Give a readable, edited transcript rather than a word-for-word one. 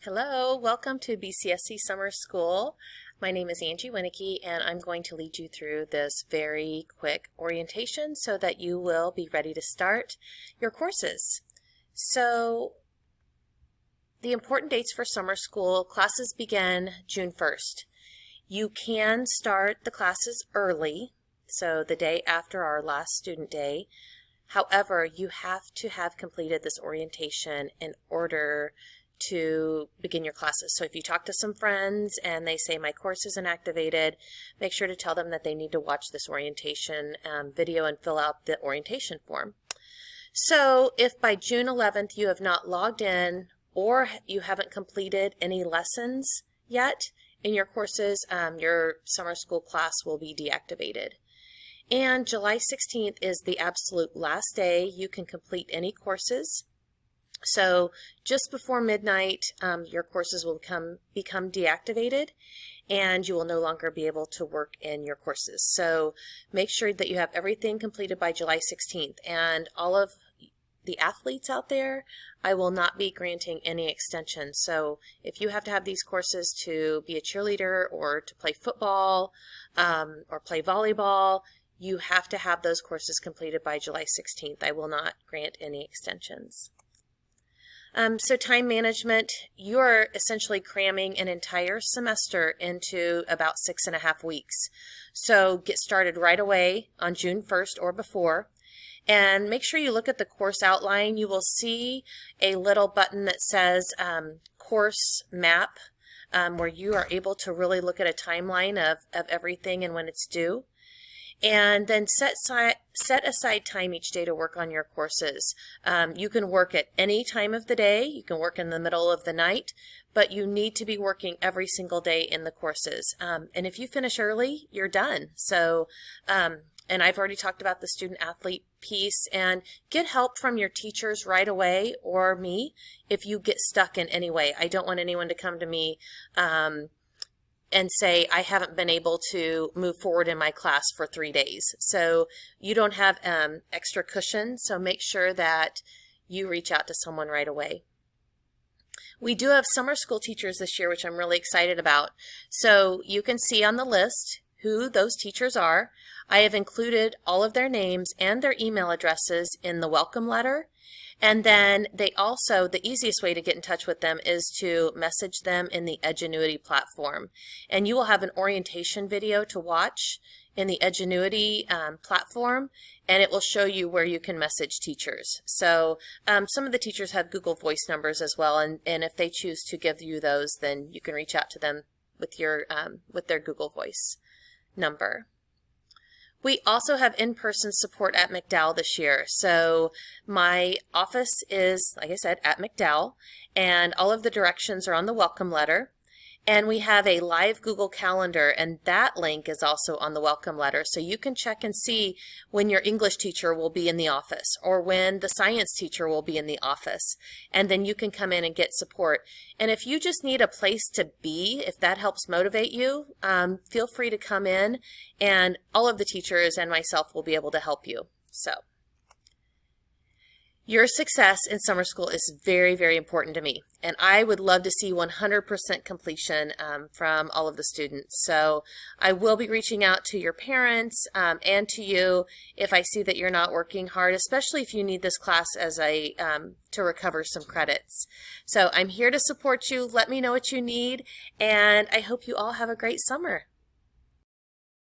Hello, welcome to BCSC Summer School. My name is Angie Winnicky and I'm going to lead you through this very quick orientation so that you will be ready to start your courses. So the important dates for summer school, classes begin June 1st. You can start the classes early, so the day after our last student day. However, you have to have completed this orientation in order to begin your classes. So if you talk to some friends and they say my course isn't activated, make sure to tell them that they need to watch this orientation video and fill out the orientation form. So if by June 11th you have not logged in or you haven't completed any lessons yet in your courses, your summer school class will be deactivated. And July 16th is the absolute last day you can complete any courses. So just before midnight, your courses will become deactivated and you will no longer be able to work in your courses. So make sure that you have everything completed by July 16th. And all of the athletes out there, I will not be granting any extensions. So if you have to have these courses to be a cheerleader or to play football or play volleyball, you have to have those courses completed by July 16th. I will not grant any extensions. So time management, you're essentially cramming an entire semester into about 6.5 weeks. So get started right away on June 1st or before. And make sure you look at the course outline. You will see a little button that says course map, where you are able to really look at a timeline of everything and when it's due. And then set aside time each day to work on your courses. You can work at any time of the day. You can work in the middle of the night, but you need to be working every single day in the courses. And if you finish early, you're done. So, and I've already talked about the student athlete piece, and get help from your teachers right away or me if you get stuck in any way. I don't want anyone to come to me and say, I haven't been able to move forward in my class for 3 days. So you don't have extra cushion, so make sure that you reach out to someone right away. We do have summer school teachers this year, which I'm really excited about. So you can see on the list who those teachers are. I have included all of their names and their email addresses in the welcome letter. And then they also, the easiest way to get in touch with them is to message them in the Edgenuity platform. And you will have an orientation video to watch in the Edgenuity platform, and it will show you where you can message teachers. So some of the teachers have Google Voice numbers as well, and if they choose to give you those, then you can reach out to them with their Google Voice number. We also have in-person support at McDowell this year. So my office is, like I said, at McDowell, and all of the directions are on the welcome letter. And we have a live Google Calendar, and that link is also on the welcome letter. So you can check and see when your English teacher will be in the office or when the science teacher will be in the office. And then you can come in and get support. And if you just need a place to be, if that helps motivate you, feel free to come in, and all of the teachers and myself will be able to help you. So your success in summer school is very, very important to me, and I would love to see 100% completion from all of the students. So I will be reaching out to your parents and to you if I see that you're not working hard, especially if you need this class as to recover some credits. So I'm here to support you. Let me know what you need, and I hope you all have a great summer.